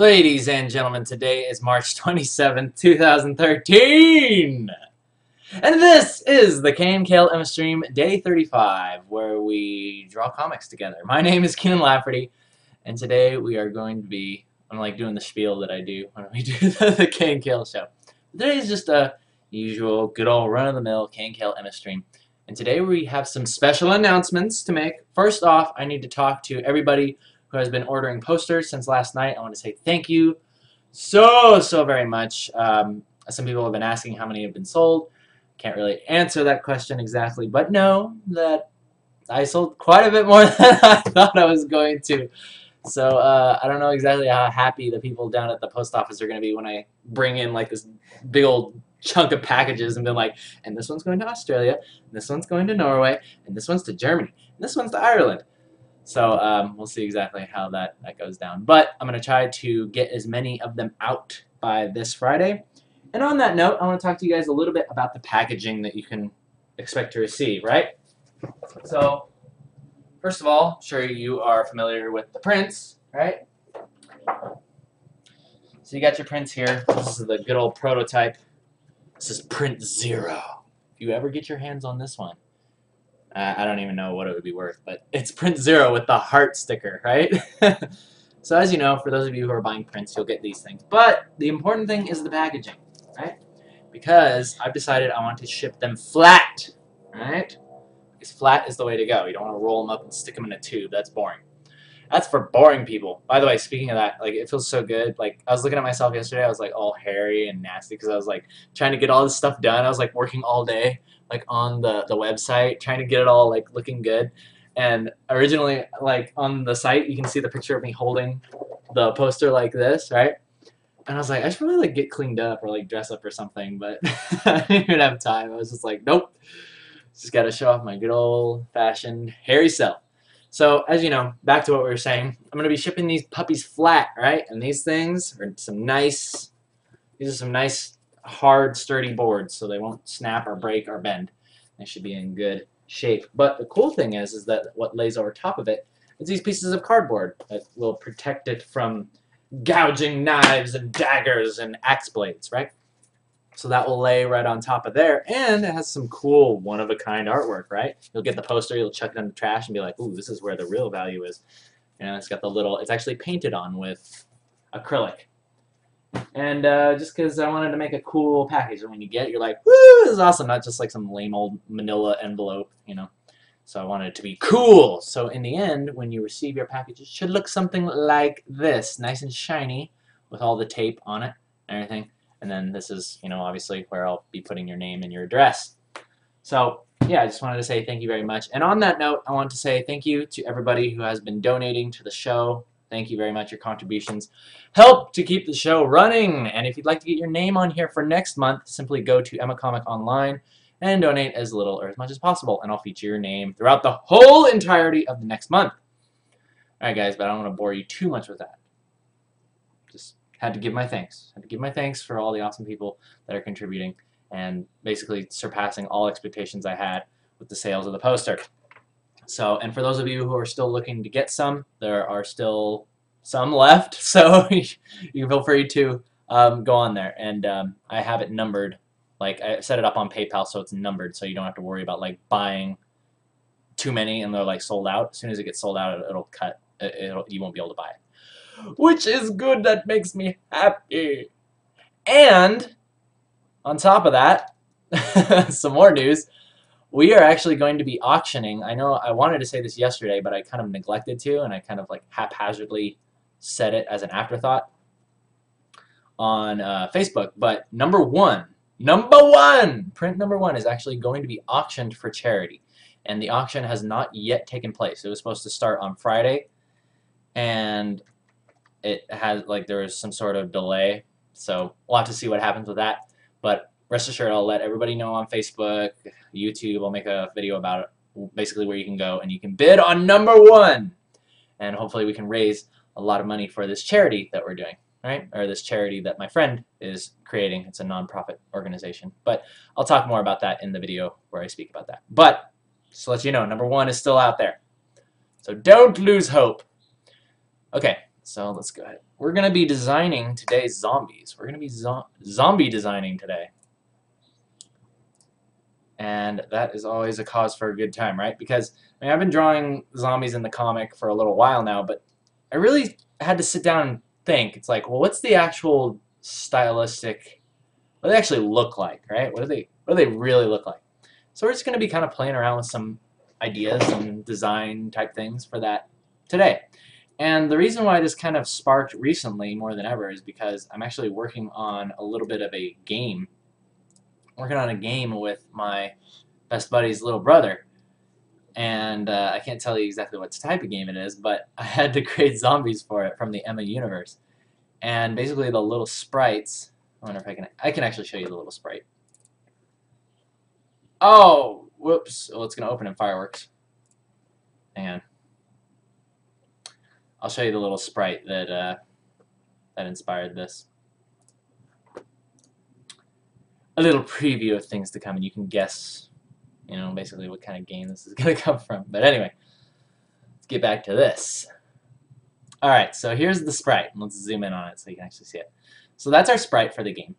Ladies and gentlemen, today is March 27th, 2013! And this is the KNKL Emma Stream Day 35, where we draw comics together. My name is Kienan Lafferty, and today we are going to be, I'm like doing the spiel that I do when we do the KNKL show. Today is just a usual, good old run-of-the-mill KNKL Emma Stream. And today we have some special announcements to make. First off, I need to talk to everybody who has been ordering posters since last night. I want to say thank you so very much. Some people have been asking how many have been sold. Can't really answer that question exactly, but know that I sold quite a bit more than I thought I was going to. So I don't know exactly how happy the people down at the post office are going to be when I bring in like this big old chunk of packages and been like, and this one's going to Australia, and this one's going to Norway, and this one's to Germany, and this one's to Ireland. So we'll see exactly how that goes down. But I'm going to try to get as many of them out by this Friday. And on that note, I want to talk to you guys a little bit about the packaging that you can expect to receive, right? So, first of all, I'm sure you are familiar with the prints, right? So you got your prints here. This is the good old prototype. This is print 0. If you ever get your hands on this one, I don't even know what it would be worth, but it's print 0 with the heart sticker, right? So as you know, for those of you who are buying prints, you'll get these things. But the important thing is the packaging, right? Because I've decided I want to ship them flat, right? Because flat is the way to go. You don't want to roll them up and stick them in a tube. That's boring. That's for boring people. By the way, speaking of that, like, it feels so good. Like, I was looking at myself yesterday. I was like all hairy and nasty because I was like trying to get all this stuff done. I was like working all day, like on the website, trying to get it all like looking good. And originally, like on the site, you can see the picture of me holding the poster like this, right? And I was like, I should probably like get cleaned up or like dress up or something, but I didn't even have time. I was just like, nope, just got to show off my good old-fashioned hairy self. So, as you know, back to what we were saying, I'm going to be shipping these puppies flat, right? And these things are some nice, hard, sturdy boards, so they won't snap or break or bend. They should be in good shape. But the cool thing is that what lays over top of it is these pieces of cardboard that will protect it from gouging knives and daggers and axe blades, right? So that will lay right on top of there, and it has some cool one-of-a-kind artwork, right? You'll get the poster, you'll chuck it in the trash and be like, ooh, this is where the real value is. And it's got the little, it's actually painted on with acrylic. And just because I wanted to make a cool package, and when you get it, you're like, woo, this is awesome, not just like some lame old manila envelope, you know. So I wanted it to be cool. So in the end, when you receive your package, it should look something like this, nice and shiny with all the tape on it and everything. And then this is, you know, obviously where I'll be putting your name and your address. So, yeah, I just wanted to say thank you very much. And on that note, I want to say thank you to everybody who has been donating to the show. Thank you very much. Your contributions help to keep the show running. And if you'd like to get your name on here for next month, simply go to Emma Comic Online and donate as little or as much as possible. And I'll feature your name throughout the whole entirety of the next month. All right, guys, but I don't want to bore you too much with that. Just had to give my thanks. Had to give my thanks for all the awesome people that are contributing and basically surpassing all expectations I had with the sales of the poster. So, and for those of you who are still looking to get some, there are still some left. So you can feel free to go on there. And I have it numbered. Like, I set it up on PayPal so it's numbered, so you don't have to worry about like buying too many and they're like sold out. As soon as it gets sold out, it'll cut. You won't be able to buy it. Which is good. That makes me happy. And on top of that, some more news. We are actually going to be auctioning. I know I wanted to say this yesterday, but I kind of neglected to, and I kind of like haphazardly said it as an afterthought on Facebook. But print number one is actually going to be auctioned for charity. And the auction has not yet taken place. It was supposed to start on Friday, and it has, like, there was some sort of delay, so we'll have to see what happens with that. But rest assured, I'll let everybody know on Facebook, YouTube. I'll make a video about it, basically where you can go and you can bid on number one, and hopefully we can raise a lot of money for this charity that we're doing, right? Or this charity that my friend is creating. It's a non-profit organization, but I'll talk more about that in the video where I speak about that. But just to let you know, number one is still out there, so don't lose hope. Okay. So let's go ahead. we're going to be designing today's zombies. We're going to be zombie designing today. And that is always a cause for a good time, right? Because I mean, I've been drawing zombies in the comic for a little while now, but I really had to sit down and think. It's like, well, what's the actual stylistic, what do they actually look like, right? What do they really look like? So we're just going to be kind of playing around with some ideas and design type things for that today. And the reason why this kind of sparked recently more than ever is because I'm actually working on a little bit of a game. Working on a game with my best buddy's little brother. And I can't tell you exactly what type of game it is, but I had to create zombies for it from the Emma universe. And basically the little sprites, I wonder if I can actually show you the little sprite. Oh, whoops. Well, it's going to open in fireworks. Hang on. I'll show you the little sprite that that inspired this. A little preview of things to come, and you can guess, you know, basically what kind of game this is going to come from. But anyway, let's get back to this. Alright, so here's the sprite. Let's zoom in on it so you can actually see it. So that's our sprite for the game.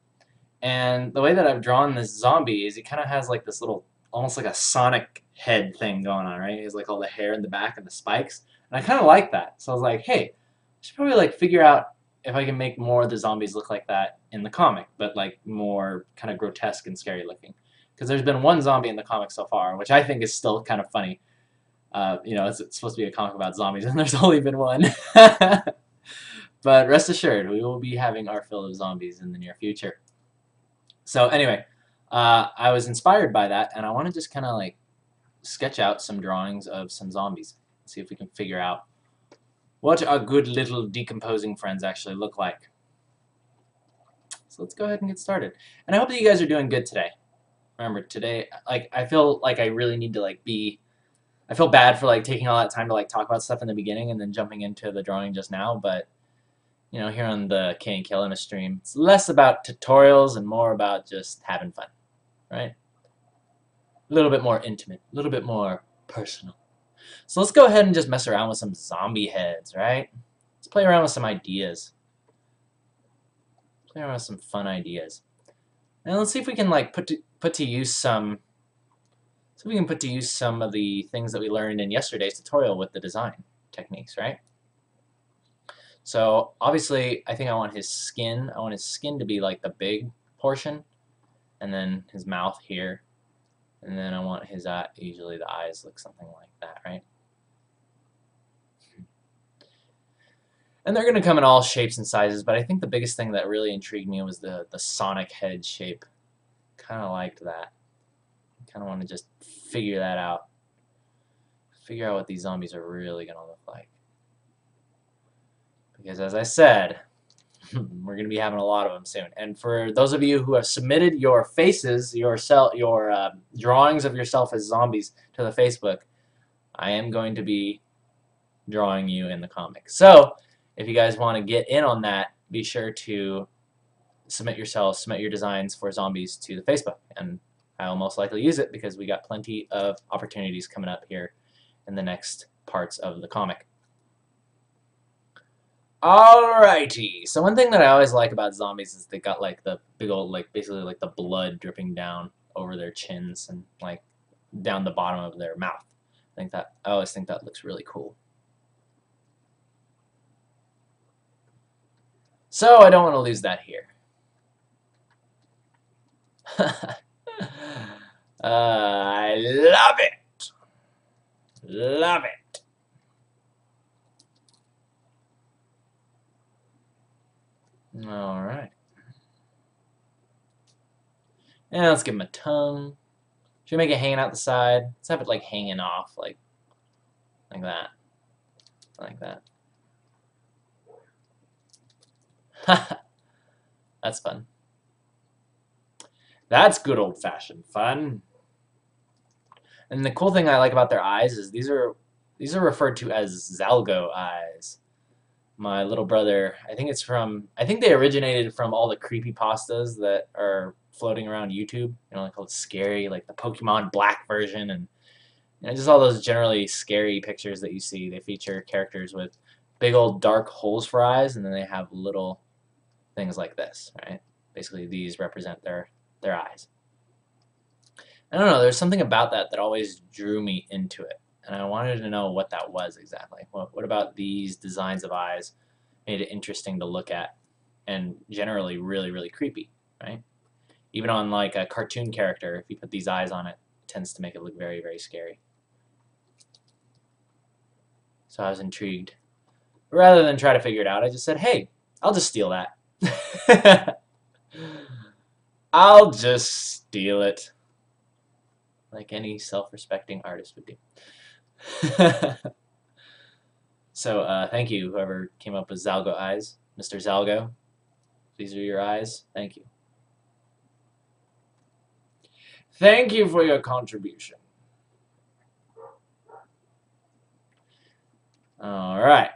And the way that I've drawn this zombie is it kind of has like this little, almost like a Sonic head thing going on, right? It has like all the hair in the back and the spikes. And I kind of like that. So I was like, hey, I should probably like figure out if I can make more of the zombies look like that in the comic, but like more kind of grotesque and scary looking. Because there's been one zombie in the comic so far, which I think is still kind of funny. You know, it's supposed to be a comic about zombies, and there's only been one. But rest assured, we will be having our fill of zombies in the near future. So anyway, I was inspired by that, and I want to just kind of like sketch out some drawings of some zombies. See if we can figure out what our good little decomposing friends actually look like. So let's go ahead and get started. And I hope that you guys are doing good today. Remember, today, like, I feel like I really need to like I feel bad for like taking all that time to like talk about stuff in the beginning and then jumping into the drawing just now, but you know, here on the KNKL stream, it's less about tutorials and more about just having fun, right? A little bit more intimate, a little bit more personal. So let's go ahead and just mess around with some zombie heads, right? Let's play around with some ideas. Play around with some fun ideas. And let's see if we can like put to use some of the things that we learned in yesterday's tutorial with the design techniques, right? So obviously, I think I want his skin. I want his skin to be like the big portion, and then his mouth here, and then I want his eye. Usually, the eyes look something like that, right? And they're going to come in all shapes and sizes, but I think the biggest thing that really intrigued me was the Sonic head shape. Kind of liked that. Kind of want to just figure that out. Figure out what these zombies are really going to look like. Because as I said, we're going to be having a lot of them soon. And for those of you who have submitted your faces, your drawings of yourself as zombies to the Facebook, I am going to be drawing you in the comic. So if you guys want to get in on that, be sure to submit your designs for zombies to the Facebook. And I will most likely use it because we got plenty of opportunities coming up here in the next parts of the comic. Alrighty, so one thing that I always like about zombies is they got like the big old, like basically like the blood dripping down over their chins and like down the bottom of their mouth. I always think that looks really cool. So I don't want to lose that here. I love it. Love it. Alright. And let's give him a tongue. Should we make it hanging out the side? Let's have it like hanging off, like that. Like that. That's fun. That's good old-fashioned fun. And the cool thing I like about their eyes is these are referred to as Zalgo eyes. My little brother, I think they originated from all the creepypastas that are floating around YouTube. You know, like called scary, like the Pokemon Black version, and you know, just all those generally scary pictures that you see. They feature characters with big old dark holes for eyes, and then they have little things like this, right? Basically, these represent their eyes. I don't know, there's something about that that always drew me into it, and I wanted to know what that was exactly. What about these designs of eyes made it interesting to look at, and generally really, really creepy, right? Even on like a cartoon character, if you put these eyes on it, it tends to make it look very, very scary. So I was intrigued. Rather than try to figure it out, I just said, hey, I'll just steal that. I'll just steal it. Like any self-respecting artist would do. So thank you, whoever came up with Zalgo eyes. Mr. Zalgo, these are your eyes. Thank you. Thank you for your contribution. All right.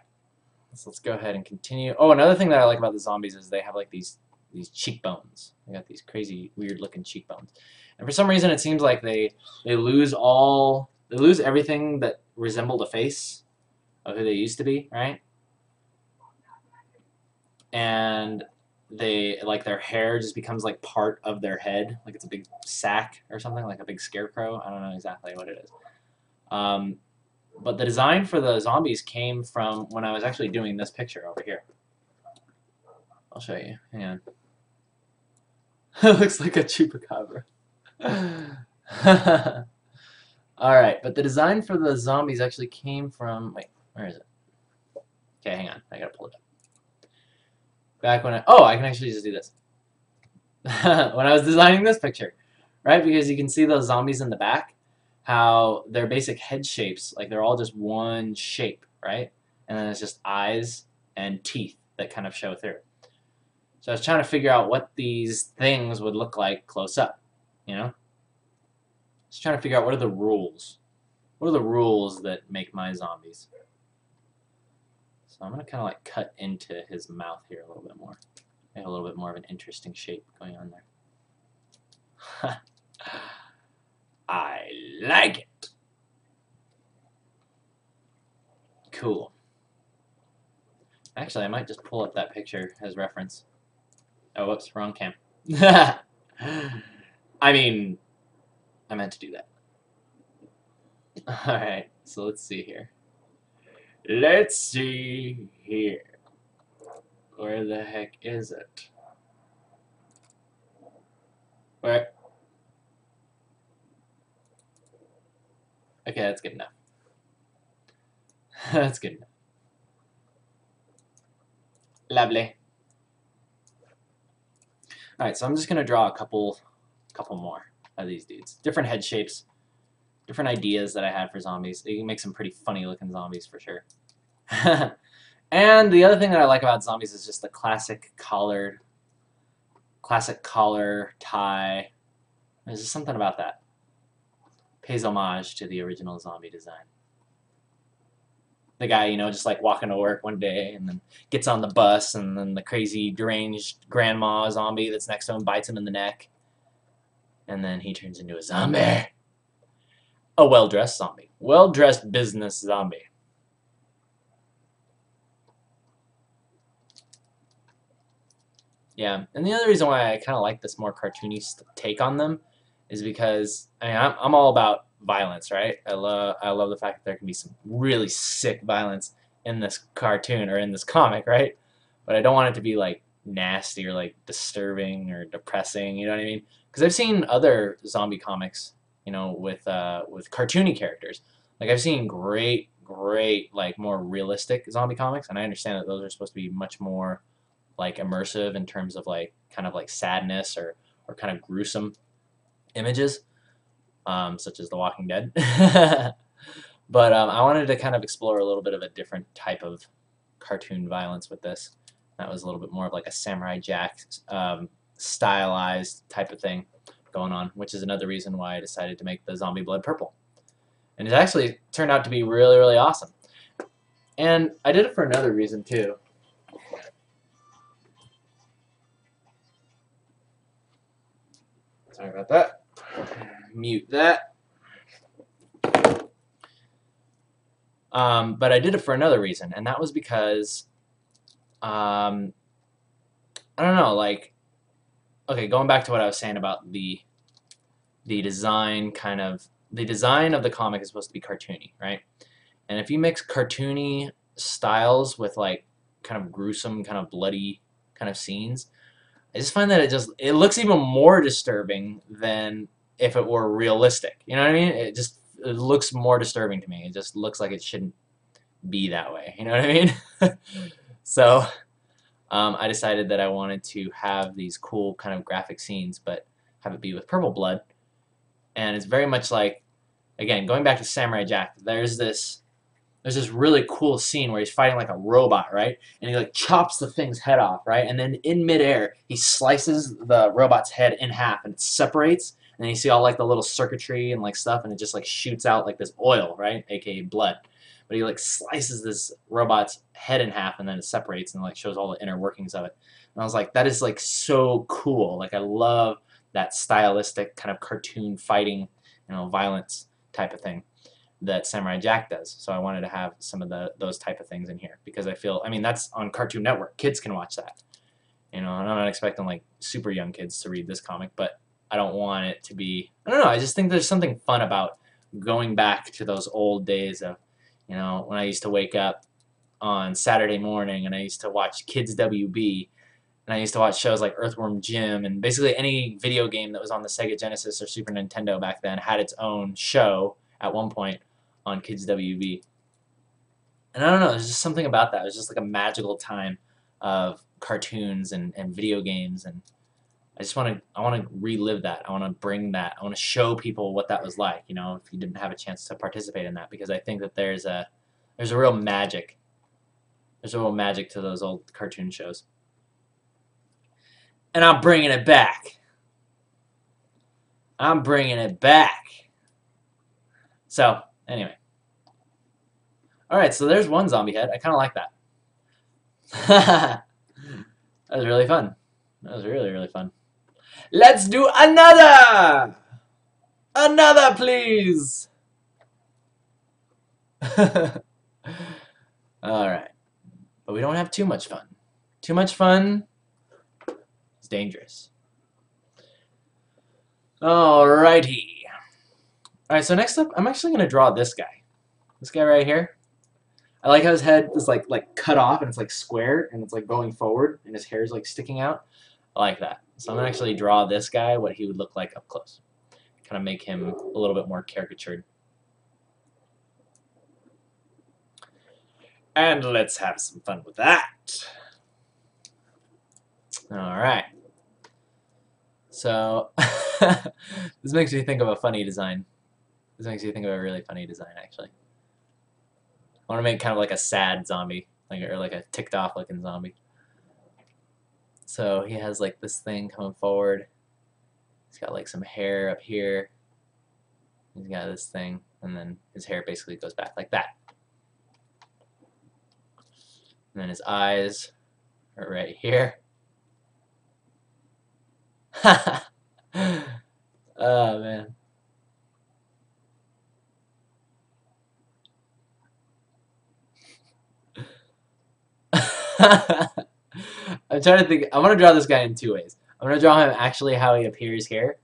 So let's go ahead and continue. Oh, another thing that I like about the zombies is they have like these cheekbones. They got these crazy, weird-looking cheekbones. And for some reason, it seems like they lose everything that resembled a face of who they used to be, right? And they like their hair just becomes like part of their head, like it's a big sack or something, like a big scarecrow. I don't know exactly what it is. But the design for the zombies came from when I was actually doing this picture over here. I'll show you. Hang on. It looks like a chupacabra. Alright, but the design for the zombies actually came from... Wait, where is it? Okay, hang on. I gotta pull it up. Back when I can actually just do this. When I was designing this picture, right? Because you can see those zombies in the back, how their basic head shapes, like they're all just one shape, right? And then it's just eyes and teeth that kind of show through. So I was trying to figure out what these things would look like close up, you know? Just trying to figure out what are the rules. What are the rules that make my zombies? So I'm going to kind of like cut into his mouth here a little bit more. Make a little bit more of an interesting shape going on there. I like it. Cool. Actually, I might just pull up that picture as reference. Oh, whoops, wrong cam. I mean, I meant to do that. Alright, so let's see here. Let's see here. Where the heck is it? Where? Okay, that's good enough. That's good enough. Lovely. Alright, so I'm just gonna draw a couple more of these dudes. Different head shapes, different ideas that I had for zombies. You can make some pretty funny looking zombies for sure. And the other thing that I like about zombies is just the classic collar tie. There's just something about that. Pays homage to the original zombie design. The guy, you know, just like walking to work one day and then gets on the bus, and then the crazy deranged grandma zombie that's next to him bites him in the neck. And then he turns into a zombie. A well-dressed zombie. Well-dressed business zombie. Yeah, and the other reason why I kind of like this more cartoony take on them is because I mean, I'm all about violence, right? I love the fact that there can be some really sick violence in this cartoon or in this comic, right? But I don't want it to be like nasty or like disturbing or depressing. You know what I mean? Because I've seen other zombie comics, you know, with cartoony characters. Like I've seen great like more realistic zombie comics, and I understand that those are supposed to be much more like immersive in terms of like kind of like sadness or kind of gruesome images, such as The Walking Dead. But I wanted to kind of explore a little bit of a different type of cartoon violence with this. That was a little bit more of like a Samurai Jack stylized type of thing going on, which is another reason why I decided to make the zombie blood purple. And it actually turned out to be really, really awesome. And I did it for another reason too. Sorry about that. Mute that. But I did it for another reason, and that was because I don't know, like, okay, going back to what I was saying about the design the design of the comic is supposed to be cartoony, right? And if you mix cartoony styles with like kind of gruesome, kind of bloody kind of scenes, I just find that it looks even more disturbing than if it were realistic. You know what I mean? It looks more disturbing to me. It just looks like it shouldn't be that way. You know what I mean? So I decided that I wanted to have these cool kind of graphic scenes, but have it be with purple blood. And it's very much like, again, going back to Samurai Jack, there's this really cool scene where he's fighting like a robot, right? And he like chops the thing's head off, right? And then in midair, he slices the robot's head in half and it separates. And then you see all like the little circuitry and like stuff, and it just like shoots out like this oil, right? AKA blood. But he like slices this robot's head in half, and then it separates and like shows all the inner workings of it. And I was like, that is like so cool. Like I love that stylistic kind of cartoon fighting, violence type of thing that Samurai Jack does. So I wanted to have some of those type of things in here because I feel, I mean, that's on Cartoon Network. Kids can watch that. And I'm not expecting like super young kids to read this comic, but I don't want it to be, I don't know, I just think there's something fun about going back to those old days of, when I used to wake up on Saturday morning and I used to watch Kids WB, and I used to watch shows like Earthworm Jim, and basically any video game that was on the Sega Genesis or Super Nintendo back then had its own show at one point on Kids WB. And I don't know, there's just something about that. It was just like a magical time of cartoons and video games, and I want to relive that. I want to bring that. I want to show people what that was like, if you didn't have a chance to participate in that, because I think that there's a real magic. There's a real magic to those old cartoon shows. And I'm bringing it back. I'm bringing it back. So, anyway. Alright, so there's one zombie head. I kind of like that. That was really fun. That was really, really fun. Let's do another! Another, please! Alright. But we don't have too much fun. Too much fun is dangerous. Alrighty. Alright, so next up, I'm actually going to draw this guy. This guy right here. I like how his head is like cut off and it's like square and it's like going forward and his hair is like sticking out. I like that. So I'm going to actually draw this guy, what he would look like up close. Kind of make him a little bit more caricatured. And let's have some fun with that. Alright. So, this makes me think of a funny design. This makes me think of a really funny design, actually. I want to make kind of like a sad zombie, or like a ticked off looking zombie. So he has like this thing coming forward. He's got like some hair up here. He's got this thing, and then his hair basically goes back like that. And then his eyes are right here. Oh man. I'm trying to think. I want to draw this guy in two ways. I'm going to draw him actually how he appears here.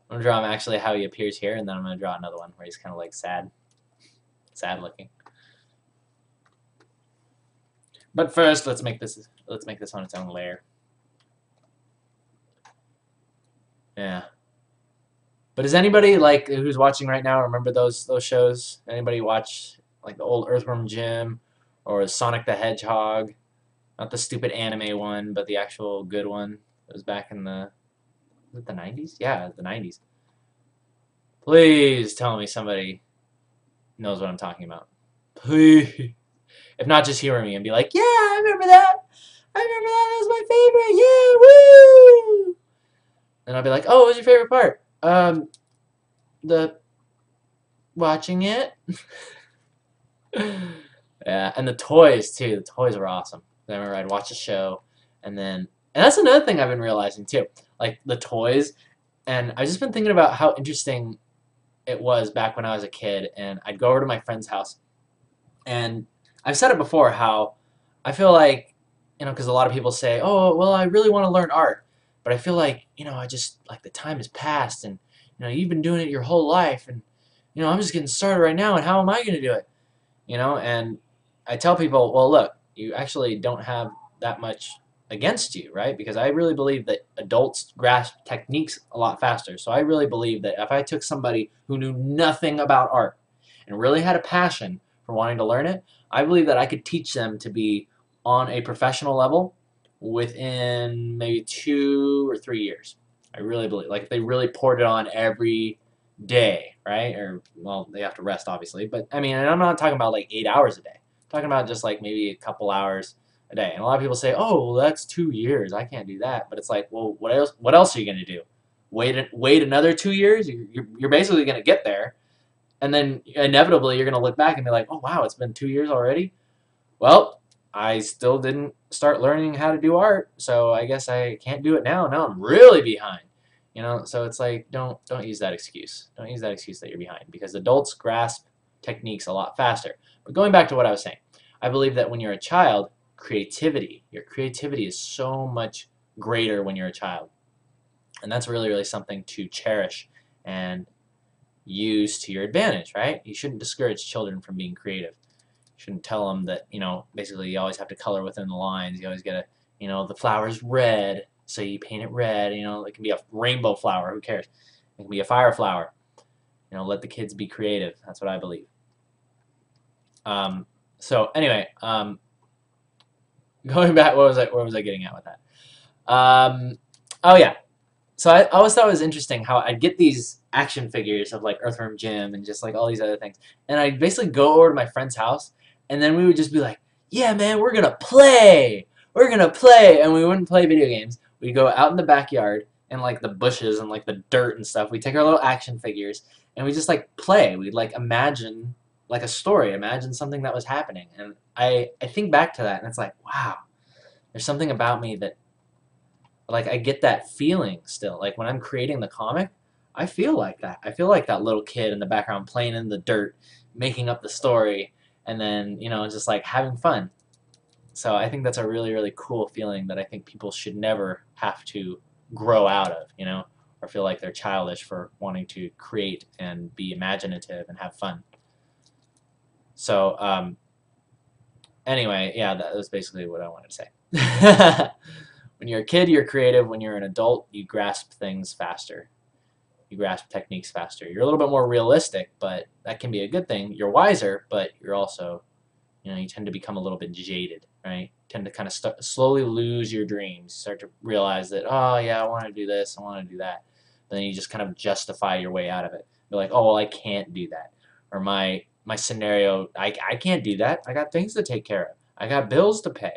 I'm going to draw him actually how he appears here, and then I'm going to draw another one where he's kind of like sad looking. But first, let's make this on its own layer. Yeah. But does anybody like who's watching right now remember those shows? Anybody watch like the old Earthworm Jim or Sonic the Hedgehog? Not the stupid anime one, but the actual good one. It was back in the, was it the 90s? Yeah, the 90s. Please tell me somebody knows what I'm talking about. Please. If not, just humor me and be like, yeah, I remember that. I remember that. That was my favorite. Yeah, woo! And I'll be like, oh, what was your favorite part? The watching it. Yeah, and the toys too. The toys were awesome. I remember I'd watch a show, and that's another thing I've been realizing too. Like the toys, and I've just been thinking about how interesting it was back when I was a kid, and I'd go over to my friend's house, And I've said it before how I feel like, because a lot of people say, oh, well, I really want to learn art. But I feel like, I just, like, the time has passed and, you've been doing it your whole life. And, I'm just getting started right now and how am I going to do it? And I tell people, well, look, you actually don't have that much against you, right? Because I really believe that adults grasp techniques a lot faster. So I really believe that if I took somebody who knew nothing about art and really had a passion for wanting to learn it, I believe that I could teach them to be on a professional level within maybe 2 or 3 years. I really believe, like, if they really poured it on every day, right? Or, well, they have to rest, obviously. But, I mean, and I'm not talking about, like, 8 hours a day. I'm talking about just, like, maybe a couple hours a day. And a lot of people say, oh, well, that's 2 years. I can't do that. But it's like, well, what else are you going to do? Wait another 2 years? You're basically going to get there. And then, inevitably, you're going to look back and be like, oh, wow, it's been 2 years already? Well, I still didn't start learning how to do art, so I guess I can't do it now. Now I'm really behind. So it's like, don't use that excuse. Don't use that excuse that you're behind, because adults grasp techniques a lot faster. But going back to what I was saying, I believe that when you're a child, your creativity is so much greater when you're a child. And that's really, really something to cherish and use to your advantage, right? You shouldn't discourage children from being creative. You shouldn't tell them that, basically you always have to color within the lines. You always got to, the flower's red, so you paint it red. It can be a rainbow flower. Who cares? It can be a fire flower. Let the kids be creative. That's what I believe. So anyway, going back, where was I getting at with that? Oh yeah. So I always thought it was interesting how I'd get these action figures of like Earthworm Jim and just like all these other things, and I'd basically go over to my friend's house, and then we would just be like, yeah, man, we're gonna play, and we wouldn't play video games. We'd go out in the backyard and like the bushes and like the dirt and stuff. We'd take our little action figures and we just like play. We'd like imagine like a story, imagine something that was happening, and I think back to that and it's like, wow, there's something about me that, like, I get that feeling still. Like when I'm creating the comic, I feel like that. I feel like that little kid in the background playing in the dirt, making up the story, and then, just like having fun. So I think that's a really, really cool feeling that I think people should never have to grow out of, or feel like they're childish for wanting to create and be imaginative and have fun. So, anyway, yeah, that was basically what I wanted to say. When you're a kid, you're creative. When you're an adult, you grasp things faster. You grasp techniques faster. You're a little bit more realistic, but that can be a good thing. You're wiser, but you're also, you tend to become a little bit jaded, right? You tend to kind of slowly lose your dreams. Start to realize that, oh, yeah, I want to do this, I want to do that. But then you just kind of justify your way out of it. You're like, oh, well, I can't do that. Or my scenario, I can't do that. I got things to take care of. I got bills to pay.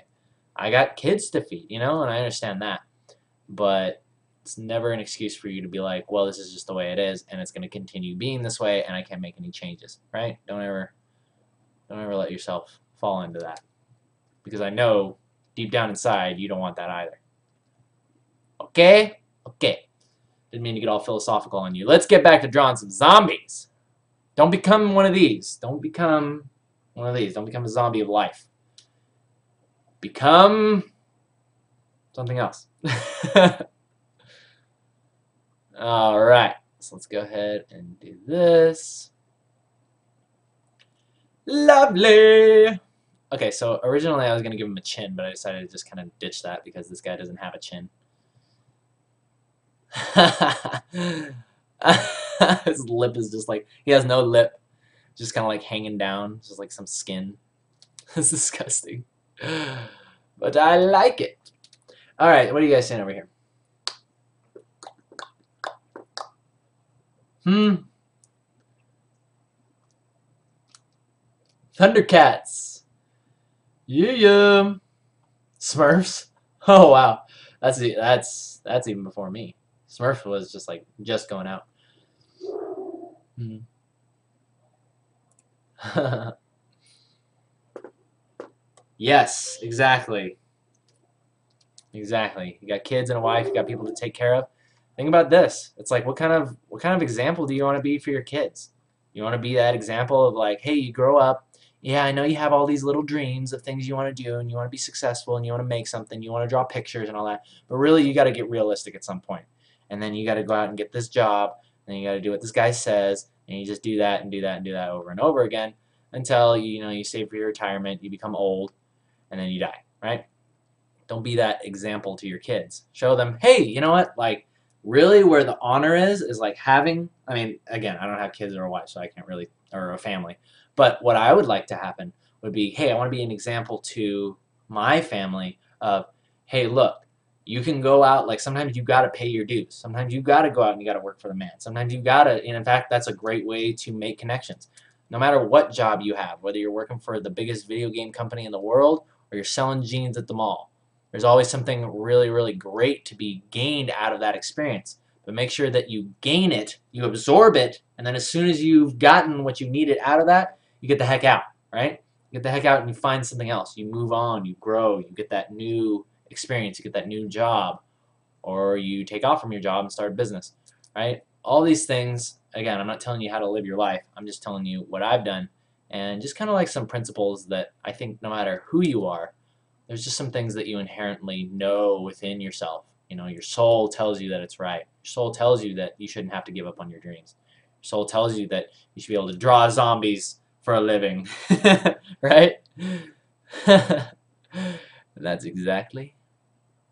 I got kids to feed, and I understand that. But it's never an excuse for you to be like, well, this is just the way it is, and it's going to continue being this way, and I can't make any changes, right? Don't ever let yourself fall into that. Because I know deep down inside you don't want that either. Okay? Okay. Didn't mean to get all philosophical on you. Let's get back to drawing some zombies. Don't become one of these. Don't become one of these. Don't become a zombie of life. Become something else. Alright, so let's go ahead and do this. Lovely! Okay, so originally I was going to give him a chin, but I decided to just kind of ditch that because this guy doesn't have a chin. His lip is just like, he has no lip. Just kind of like hanging down, just like some skin. It's disgusting. But I like it. Alright, what are you guys saying over here? Thundercats. Yeah. Smurfs. Oh wow. That's even before me. Smurf was just like going out. Yes, exactly. Exactly. You got kids and a wife, you got people to take care of. Think about this. It's like, what kind of example do you want to be for your kids? You want to be that example of like, hey, you grow up, Yeah, I know you have all these little dreams of things you want to do, and you want to be successful, and you want to make something, you want to draw pictures and all that, but really you got to get realistic at some point. And then you got to go out and get this job, and then you got to do what this guy says, and you just do that and do that and do that over and over again until you save for your retirement, you become old, and then you die, right? Don't be that example to your kids. Show them, hey, you know what? Like, really, where the honor is like having. I mean, again, I don't have kids or a wife, so I can't really, or a family. But what I would like to happen would be, hey, I want to be an example to my family of, hey, look, you can go out. Like sometimes you got to pay your dues. Sometimes you got to go out and you got to work for the man. Sometimes you got to, and in fact, that's a great way to make connections. No matter what job you have, whether you're working for the biggest video game company in the world or you're selling jeans at the mall, there's always something really, really great to be gained out of that experience. But make sure that you gain it, you absorb it, and then as soon as you've gotten what you needed out of that, you get the heck out, right? You get the heck out and you find something else. You move on, you grow, you get that new experience, you get that new job, or you take off from your job and start a business, right? All these things, again, I'm not telling you how to live your life. I'm just telling you what I've done and just kind of like some principles that I think no matter who you are, there's just some things that you inherently know within yourself. You know, your soul tells you that it's right. Your soul tells you that you shouldn't have to give up on your dreams. Your soul tells you that you should be able to draw zombies for a living, right? That's exactly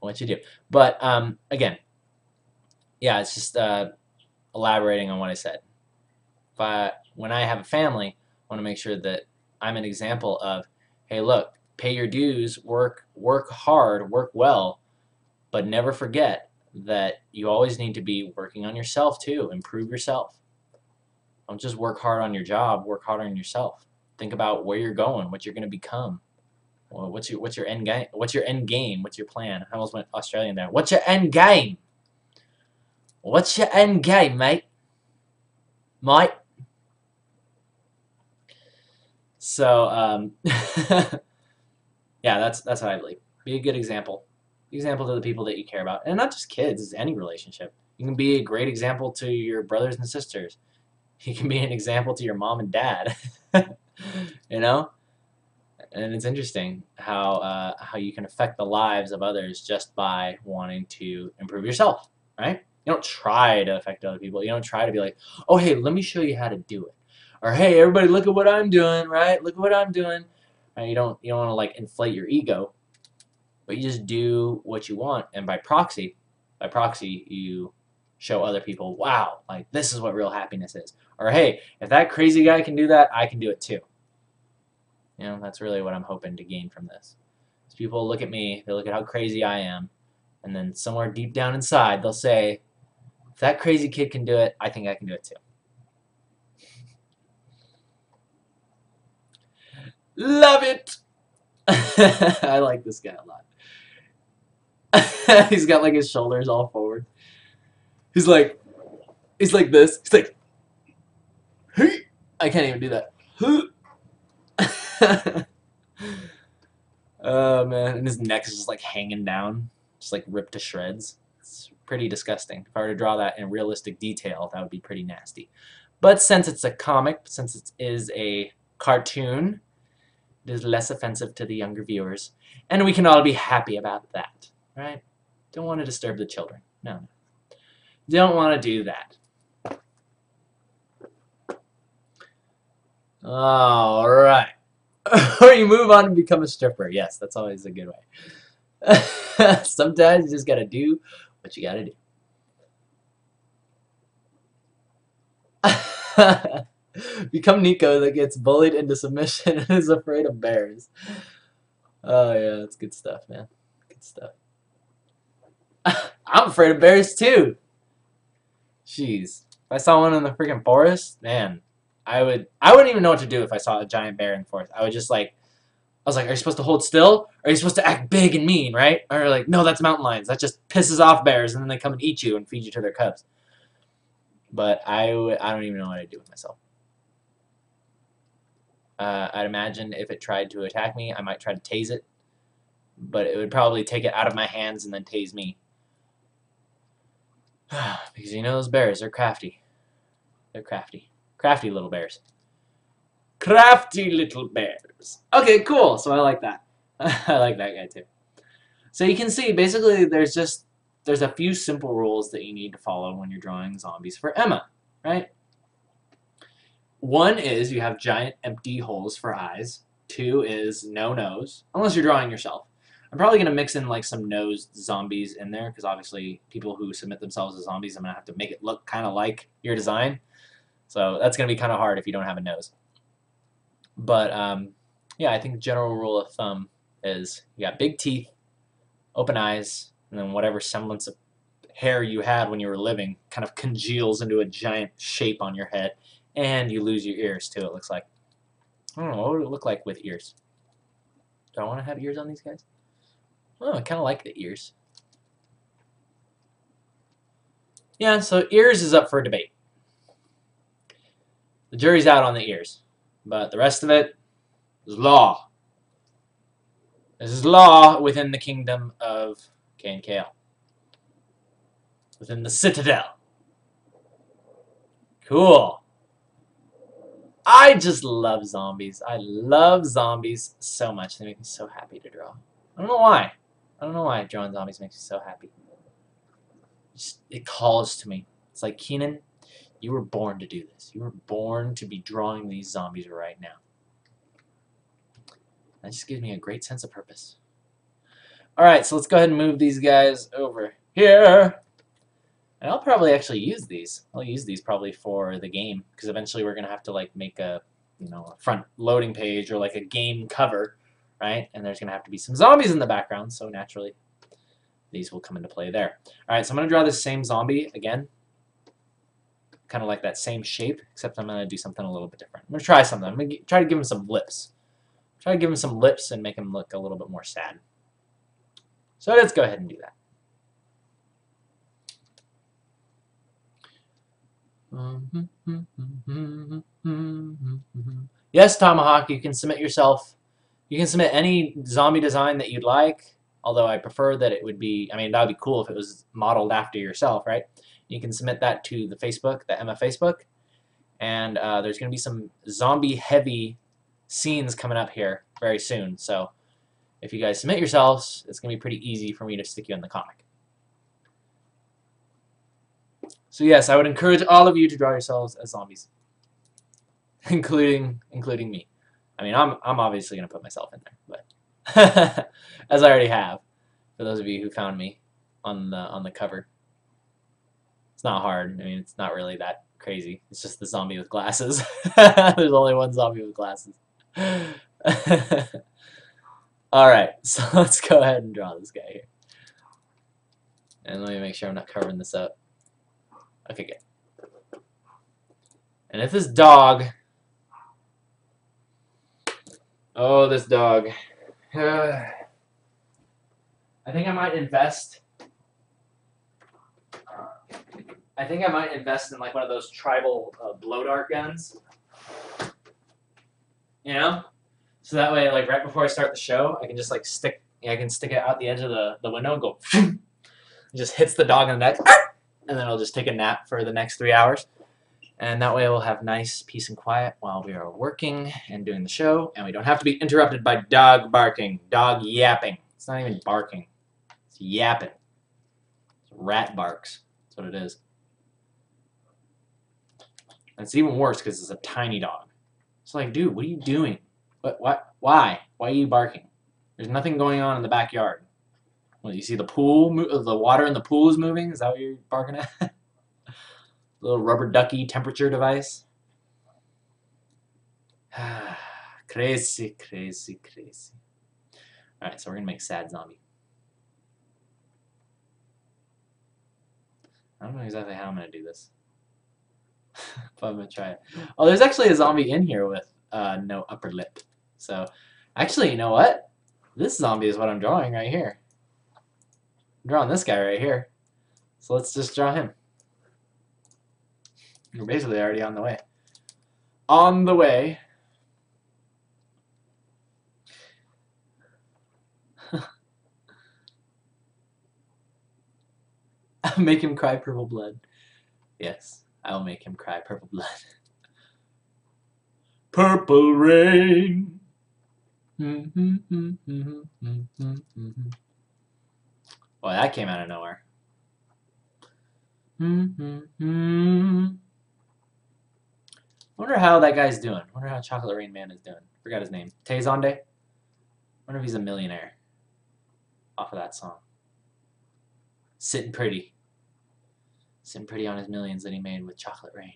what you do. But again, yeah, it's just elaborating on what I said. When I have a family, I want to make sure that I'm an example of, hey, look, pay your dues, work hard, work well, but never forget that you always need to be working on yourself too. Improve yourself. Don't just work hard on your job. Work hard on yourself. Think about where you're going, what you're going to become. Well, what's your end game? What's your end game? What's your plan? I almost went Australian there. What's your end game? What's your end game, mate? Mate. So yeah, that's what I believe. Be a good example. Be an example to the people that you care about, and not just kids. It's any relationship. You can be a great example to your brothers and sisters. You can be an example to your mom and dad. You know, and it's interesting how you can affect the lives of others just by wanting to improve yourself. Right? You don't try to affect other people. You don't try to be like, oh hey, let me show you how to do it, or hey everybody, look at what I'm doing. Right? Look at what I'm doing. Right? You don't want to like inflate your ego, but you just do what you want, and by proxy, you show other people, wow, like this is what real happiness is. Or hey, if that crazy guy can do that, I can do it too. You know, that's really what I'm hoping to gain from this. As people look at me, they look at how crazy I am, and then somewhere deep down inside, they'll say, if that crazy kid can do it, I think I can do it too. Love it! I like this guy a lot. He's got like his shoulders all forward. He's like this. He's like, hey! I can't even do that. Oh man, and his neck is just like hanging down, just like ripped to shreds. It's pretty disgusting. If I were to draw that in realistic detail, that would be pretty nasty. But since it's a comic, since it is a cartoon, it is less offensive to the younger viewers, and we can all be happy about that, right? Don't want to disturb the children. No. Don't want to do that. All right. Or you move on and become a stripper. Yes, that's always a good way. Sometimes you just gotta do what you gotta do. Become Nico that gets bullied into submission and is afraid of bears. Oh yeah, that's good stuff, man. Good stuff. I'm afraid of bears too. Jeez. If I saw one in the freaking forest, man, I wouldn't even know what to do if I saw a giant bear in the forest. I would just like, I was like, are you supposed to hold still? Or are you supposed to act big and mean, right? Or like, no, that's mountain lions. That just pisses off bears, and then they come and eat you and feed you to their cubs. But I don't even know what I'd do with myself. I'd imagine if it tried to attack me, I might try to tase it. But it would probably take it out of my hands and then tase me. Because you know those bears, they're crafty. They're crafty. Crafty little bears. Crafty little bears. Okay, cool. So I like that. I like that guy too. So you can see, basically, there's a few simple rules that you need to follow when you're drawing zombies for Emma, right? One is you have giant empty holes for eyes. Two is no nose, unless you're drawing yourself. I'm probably going to mix in like some nosed zombies in there, because obviously people who submit themselves as zombies, I'm going to have to make it look kind of like your design. So that's going to be kind of hard if you don't have a nose. But yeah, I think the general rule of thumb is you got big teeth, open eyes, and then whatever semblance of hair you had when you were living kind of congeals into a giant shape on your head, and you lose your ears too, it looks like. I don't know, what would it look like with ears? Do I want to have ears on these guys? Oh, I kind of like the ears. Yeah, so ears is up for debate. The jury's out on the ears, but the rest of it is law. This is law within the kingdom of KNKL. Within the citadel. Cool. I just love zombies. I love zombies so much. They make me so happy to draw. I don't know why. I don't know why drawing zombies makes me so happy. It calls to me. It's like, Keenan, you were born to do this. You were born to be drawing these zombies right now. That just gives me a great sense of purpose. Alright, so let's go ahead and move these guys over here. And I'll probably actually use these. I'll use these probably for the game, because eventually we're going to have to like make a, a front loading page or like a game cover, right? And there's going to have to be some zombies in the background, so naturally these will come into play there. Alright, so I'm going to draw this same zombie again. Kind of like that same shape, except I'm going to do something a little bit different. I'm going to try something. I'm going to try to give him some lips. Try to give him some lips and make him look a little bit more sad. So let's go ahead and do that. Yes, Tomahawk, you can submit yourself. You can submit any zombie design that you'd like, although I prefer that it would be, that would be cool if it was modeled after yourself, right? You can submit that to the Facebook, the Emma Facebook, and there's going to be some zombie-heavy scenes coming up here very soon, so if you guys submit yourselves, it's going to be pretty easy for me to stick you in the comic. So yes, I would encourage all of you to draw yourselves as zombies, including me. I'm obviously going to put myself in there, but as I already have, for those of you who found me on the cover. It's not hard. It's not really that crazy. It's just the zombie with glasses. There's only one zombie with glasses. Alright, so let's go ahead and draw this guy here. And let me make sure I'm not covering this up. Okay, good. And if this dog... Oh, this dog. I think I might invest... in like one of those tribal blow dart guns. So that way, like right before I start the show, I can just like stick it out the edge of the window and go. It just hits the dog in the neck, and then I'll just take a nap for the next 3 hours. And that way we'll have nice peace and quiet while we are working and doing the show, and we don't have to be interrupted by dog barking, dog yapping. It's not even barking. It's yapping. It's rat barks. That's what it is. And it's even worse because it's a tiny dog. It's like, dude, what are you doing? What? Why? Why are you barking? There's nothing going on in the backyard. Well, you see the pool, the water in the pool is moving? Is that what you're barking at? Little rubber ducky temperature device. Crazy, crazy, crazy. Alright, so we're going to make sad zombie. I don't know exactly how I'm going to do this. But I'm going to try it. Oh, there's actually a zombie in here with no upper lip. So, actually, you know what? This zombie is what I'm drawing right here. I'm drawing this guy right here. So let's just draw him. We're basically already on the way. On the way. Make him cry purple blood. Yes, I will make him cry purple blood. Purple rain. Boy, that came out of nowhere. Wonder how that guy's doing. Wonder how Chocolate Rain Man is doing. Forgot his name. Tezonde? Wonder if he's a millionaire off of that song. Sitting pretty. Sitting pretty on his millions that he made with Chocolate Rain.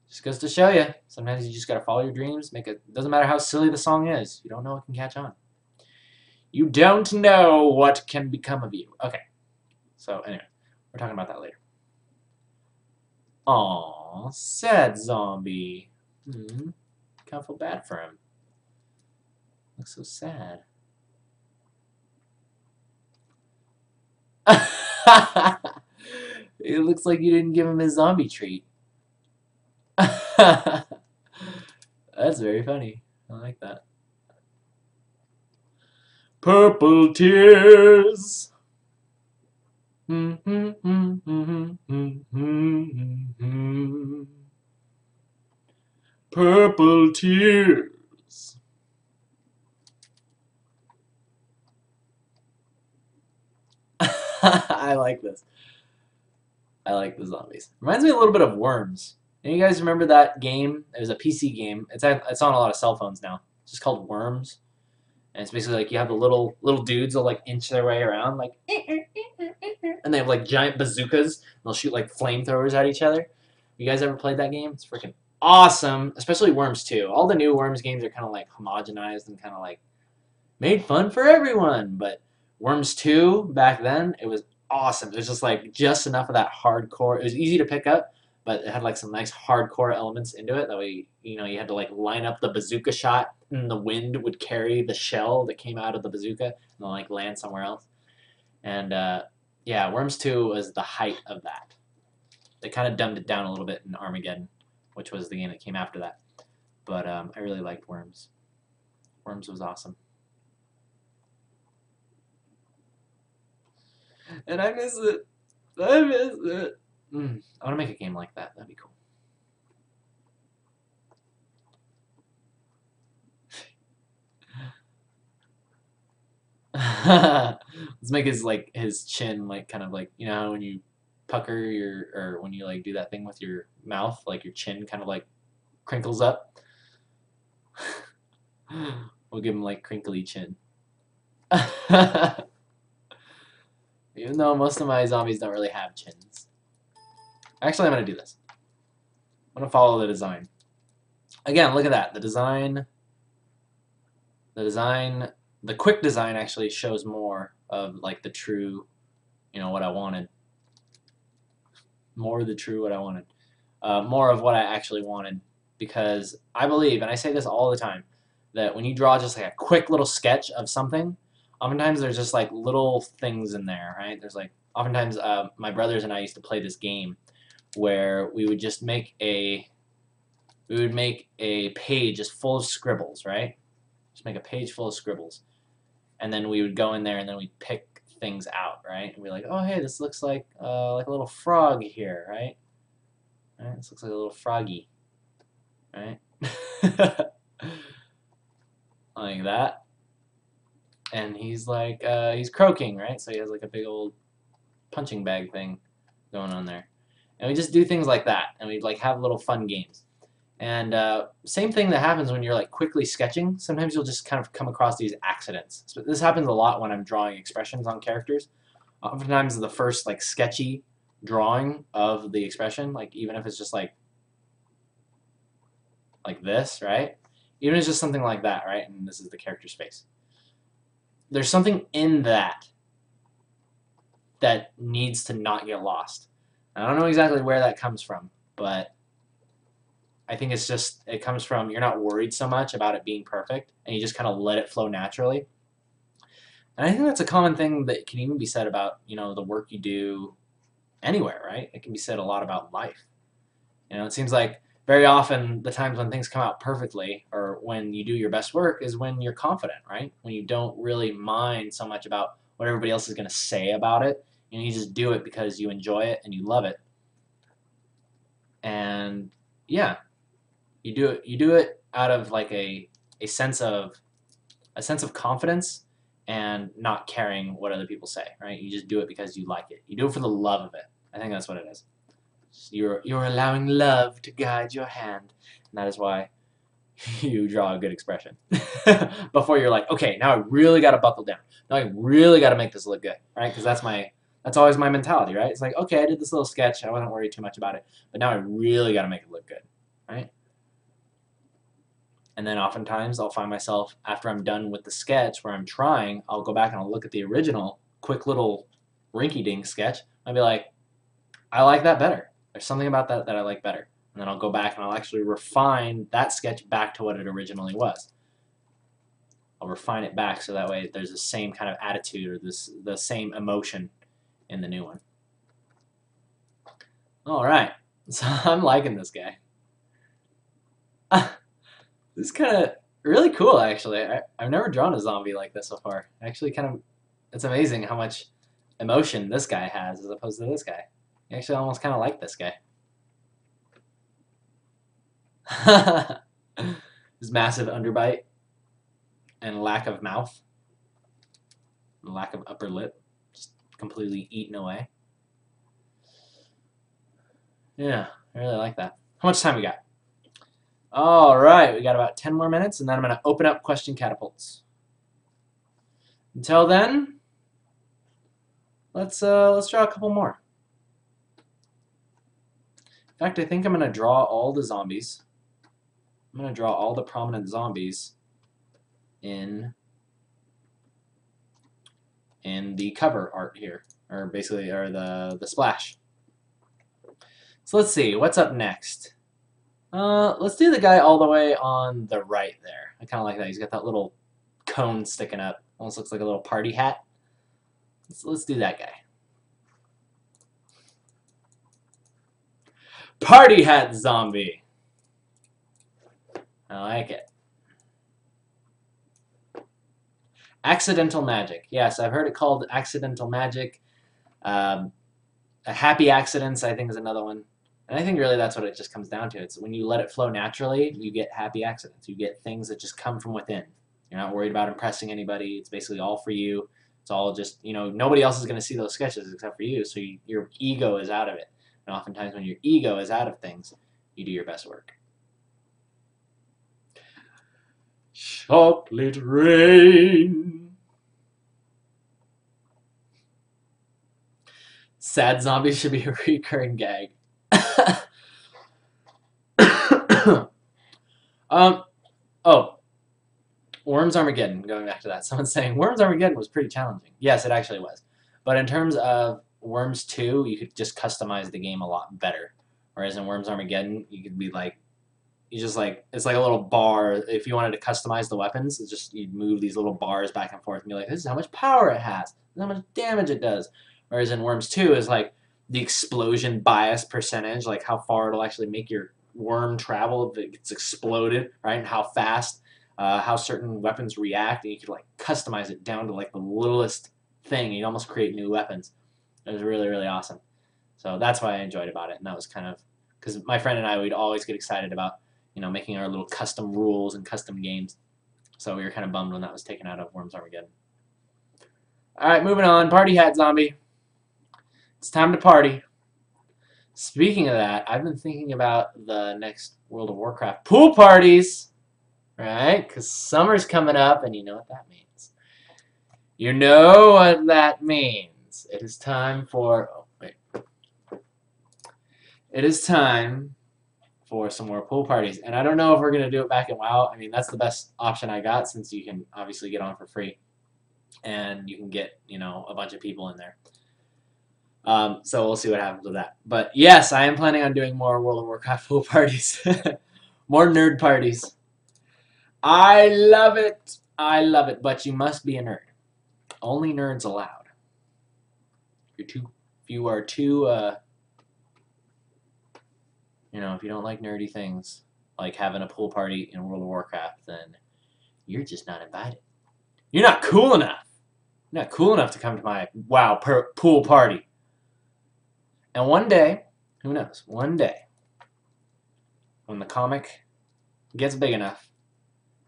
Just goes to show you, sometimes you just gotta follow your dreams. Doesn't matter how silly the song is. You don't know what can catch on. You don't know what can become of you. Okay. So anyway, we're talking about that later. Aww, sad zombie. Kind of feel bad for him. Looks so sad. It looks like you didn't give him his zombie treat. That's very funny. I like that. Purple tears. Purple tears. I like this. I like the zombies. Reminds me a little bit of Worms. And you guys remember that game? It was a PC game. It's on a lot of cell phones now. It's just called Worms. And it's basically like you have the little dudes that like inch their way around, like, and they have like giant bazookas. And they'll shoot like flamethrowers at each other. You guys ever played that game? It's freaking awesome. Especially Worms 2. All the new Worms games are kind of like homogenized and kind of like made fun for everyone. But Worms 2 back then, it was awesome. There's just like just enough of that hardcore. It was easy to pick up, but it had like some nice hardcore elements into it. That way, you know, you had to like line up the bazooka shot, and the wind would carry the shell that came out of the bazooka and then like land somewhere else. And yeah, Worms 2 was the height of that. They kind of dumbed it down a little bit in Armageddon, which was the game that came after that. But I really liked Worms. Worms was awesome. And I miss it. I miss it. I want to make a game like that. That'd be cool. Let's make his chin like kind of like, you know, when you pucker or when you like do that thing with your mouth, like your chin kind of like crinkles up. We'll give him like crinkly chin. Even though most of my zombies don't really have chins. Actually, I'm going to do this. I'm going to follow the design. Again, look at that. The quick design actually shows more of like the true, you know, what I wanted. More of the true what I wanted. More of what I actually wanted. Because I believe, and I say this all the time, that when you draw just like a quick little sketch of something, oftentimes there's just like little things in there, right? There's like, oftentimes my brothers and I used to play this game where we would just make a page just full of scribbles, right? Just make a page full of scribbles. And then we would go in there and then we'd pick things out, right? And we're like, oh, hey, this looks like a little frog here, right? Right? This looks like a little froggy, right? Like that. And he's like, he's croaking, right? So he has like a big old punching bag thing going on there. And we just do things like that. And we'd like have little fun games. And same thing that happens when you're like quickly sketching. Sometimes you'll just kind of come across these accidents. So this happens a lot when I'm drawing expressions on characters. Oftentimes the first like sketchy drawing of the expression, like even if it's just like this, right? Even if it's just something like that, right? And this is the character's face. There's something in that that needs to not get lost. I don't know exactly where that comes from, but I think it's just, it comes from you're not worried so much about it being perfect, and you just kind of let it flow naturally. And I think that's a common thing that can even be said about, you know, the work you do anywhere, right? It can be said a lot about life. You know, it seems like very often the times when things come out perfectly or when you do your best work is when you're confident, right? When you don't really mind so much about what everybody else is going to say about it. You know, you just do it because you enjoy it and you love it. And yeah, You do it out of like a sense of confidence and not caring what other people say, right? You just do it because you like it. You do it for the love of it. I think that's what it is. You're allowing love to guide your hand, and that is why you draw a good expression. Before you're like, okay, now I really got to buckle down. Now I really got to make this look good, right? Because that's always my mentality, right? It's like, okay, I did this little sketch. I wasn't worried too much about it, but now I really got to make it look good, right? And then oftentimes I'll find myself, after I'm done with the sketch where I'm trying, I'll go back and I'll look at the original quick little rinky-dink sketch. I'll be like, I like that better. There's something about that I like better. And then I'll go back and I'll actually refine that sketch back to what it originally was. I'll refine it back so that way there's the same kind of attitude or the same emotion in the new one. Alright, so I'm liking this guy. This is kind of really cool, actually. I've never drawn a zombie like this so far. Actually, it's amazing how much emotion this guy has as opposed to this guy. I actually almost kind of like this guy. His massive underbite and lack of mouth, and lack of upper lip, just completely eaten away. Yeah, I really like that. How much time we got? All right, we got about 10 more minutes, and then I'm going to open up question catapults. Until then, let's draw a couple more. In fact, I think I'm going to draw all the zombies. I'm going to draw all the prominent zombies in the cover art here, or basically, or the splash. So let's see, what's up next? Let's do the guy all the way on the right there. I kind of like that. He's got that little cone sticking up. Almost looks like a little party hat. Let's do that guy. Party hat zombie. I like it. Accidental magic. Yes, I've heard it called accidental magic. Happy accidents, I think, is another one. And I think really that's what it just comes down to. It's when you let it flow naturally, you get happy accidents. You get things that just come from within. You're not worried about impressing anybody. It's basically all for you. It's all just, you know, nobody else is going to see those sketches except for you, so your ego is out of it. And oftentimes when your ego is out of things, you do your best work. Chocolate rain. Sad zombies should be a recurring gag. Oh, Worms Armageddon, going back to that. Someone's saying Worms Armageddon was pretty challenging. Yes, it actually was. But in terms of Worms 2, you could just customize the game a lot better. Whereas in Worms Armageddon, you could be like, it's like a little bar. If you wanted to customize the weapons, it's just you'd move these little bars back and forth and be like, this is how much power it has, this is how much damage it does. Whereas in Worms 2 is like the explosion bias percentage, like how far it'll actually make your worm travel if it gets exploded, right? And how fast, how certain weapons react, and you could like customize it down to like the littlest thing. You'd almost create new weapons. It was really, really awesome. So that's why I enjoyed about it, and that was kind of because my friend and I would always get excited about, you know, making our little custom rules and custom games. So we were kind of bummed when that was taken out of Worms Armageddon. All right, moving on. Party hat zombie. It's time to party. Speaking of that, I've been thinking about the next World of Warcraft pool parties, right? Because summer's coming up, and you know what that means. You know what that means. It is time for... Oh, wait. It is time for some more pool parties. And I don't know if we're going to do it back in WoW. I mean, that's the best option I got, since you can obviously get on for free. And you can get, you know, a bunch of people in there. So we'll see what happens with that. But yes, I am planning on doing more World of Warcraft pool parties. More nerd parties. I love it. I love it. But you must be a nerd. Only nerds allowed. If you are too, you know, if you don't like nerdy things, like having a pool party in World of Warcraft, then you're just not invited. You're not cool enough. You're not cool enough to come to my WoW pool party. And one day, who knows, one day, when the comic gets big enough,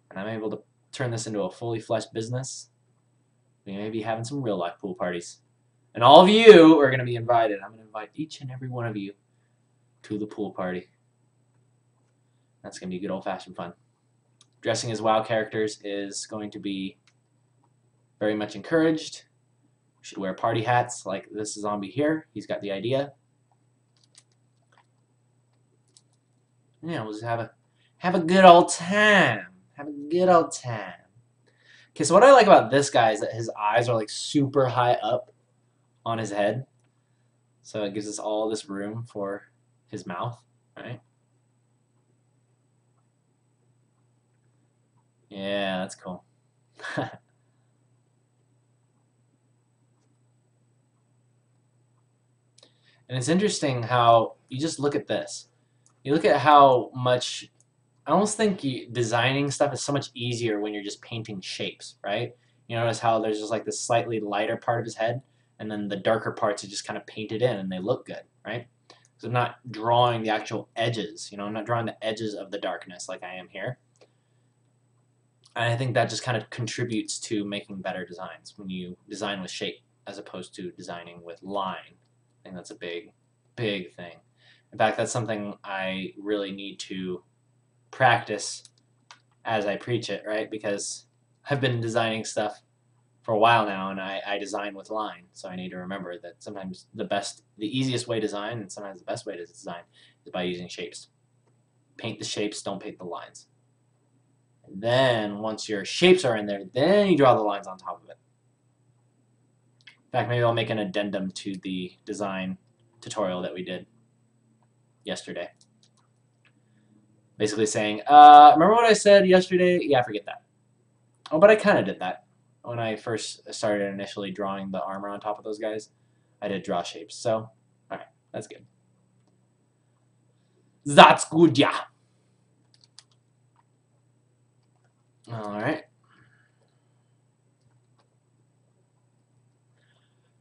and I'm able to turn this into a fully fleshed business, we may be having some real life pool parties. And all of you are going to be invited. I'm going to invite each and every one of you to the pool party. That's going to be good old-fashioned fun. Dressing as WoW characters is going to be very much encouraged. We should wear party hats like this zombie here. He's got the idea. Yeah, we'll just have a good old time. Have a good old time. Okay, so what I like about this guy is that his eyes are like super high up on his head. So it gives us all this room for his mouth, right? Yeah, that's cool. And it's interesting how you just look at this. You look at how much, I almost think designing stuff is so much easier when you're just painting shapes, right? You notice how there's just like this slightly lighter part of his head, and then the darker parts are just kind of painted in and they look good, right? So I'm not drawing the actual edges, I'm not drawing the edges of the darkness like I am here. And I think that just kind of contributes to making better designs when you design with shape as opposed to designing with line. I think that's a big, big thing. In fact, that's something I really need to practice as I preach it, right? Because I've been designing stuff for a while now, and I design with line. So I need to remember that sometimes the easiest way to design, and sometimes the best way to design, is by using shapes. Paint the shapes, don't paint the lines. And then once your shapes are in there, then you draw the lines on top of it. In fact, maybe I'll make an addendum to the design tutorial that we did yesterday. Basically saying, remember what I said yesterday? Yeah, forget that. Oh, but I kind of did that. When I first started initially drawing the armor on top of those guys, I did draw shapes. So, alright, that's good. That's good, yeah. Alright.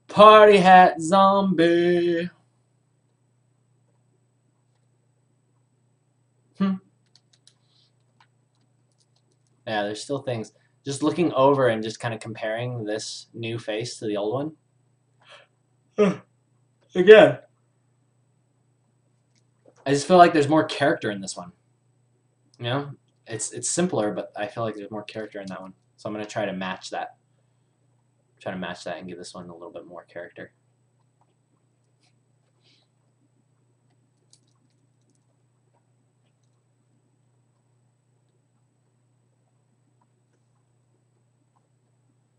Party hat zombie. Yeah, there's still things. Just looking over and just kind of comparing this new face to the old one. Again. I just feel like there's more character in this one. It's simpler, but I feel like there's more character in that one. So I'm going to try to match that. Try to match that and give this one a little bit more character.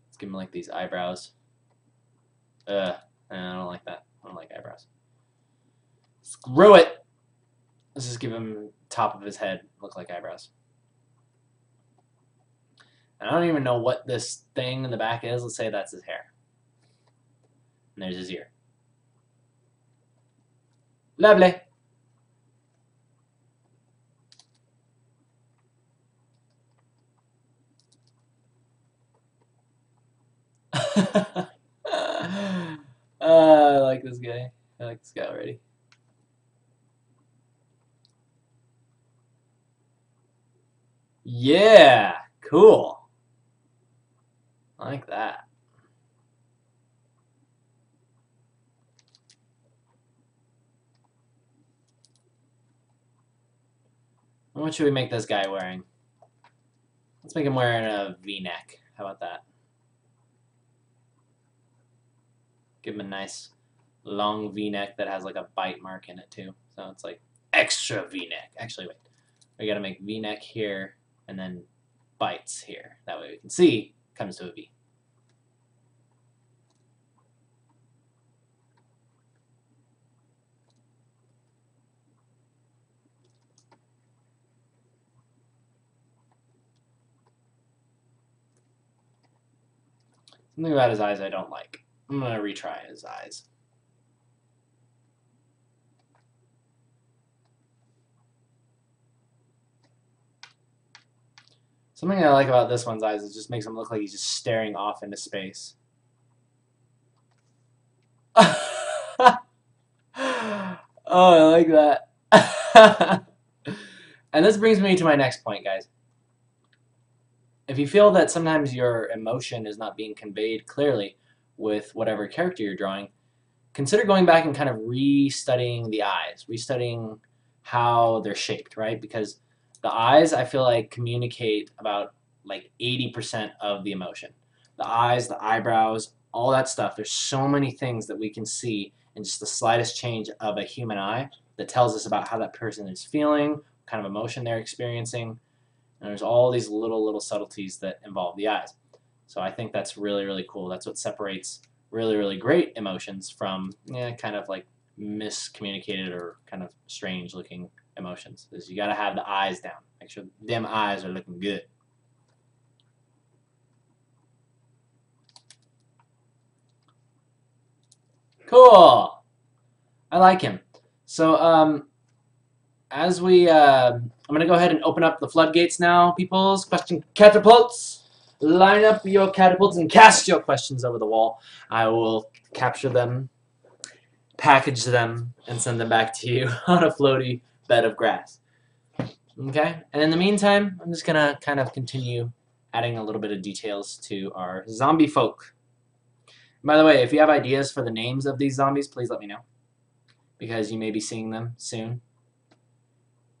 Let's give him like these eyebrows. I don't like that. I don't like eyebrows. Screw it! Let's just give him top of his head look like eyebrows. And I don't even know what this thing in the back is. Let's say that's his hair. And there's his ear. Lovely. I like this guy. I like this guy already. Yeah, cool. I like that. What should we make this guy wearing? Let's make him wearing a V-neck. How about that? Give him a nice long V-neck that has like a bite mark in it too. So it's like extra V-neck. Actually, wait. We gotta make V-neck here and then bites here. That way we can see it comes to a V. Something about his eyes I don't like. I'm gonna retry his eyes. Something I like about this one's eyes is it just makes him look like he's just staring off into space. Oh, I like that. And this brings me to my next point, guys. If you feel that sometimes your emotion is not being conveyed clearly with whatever character you're drawing, consider going back and kind of restudying the eyes, restudying how they're shaped, right? Because the eyes, I feel like, communicate about like 80% of the emotion. The eyes, the eyebrows, all that stuff. There's so many things that we can see in just the slightest change of a human eye that tells us about how that person is feeling, what kind of emotion they're experiencing. And there's all these little subtleties that involve the eyes. So I think that's really, really cool. That's what separates really, really great emotions from kind of like miscommunicated or kind of strange looking emotions. Is you got to have the eyes down. Make sure them eyes are looking good. Cool. I like him. So as we, I'm going to go ahead and open up the floodgates now, peoples. Question catapults. Line up your catapults and cast your questions over the wall. I will capture them, package them, and send them back to you on a floaty bed of grass. Okay? And in the meantime, I'm just going to kind of continue adding a little bit of details to our zombie folk. And by the way, if you have ideas for the names of these zombies, please let me know, because you may be seeing them soon.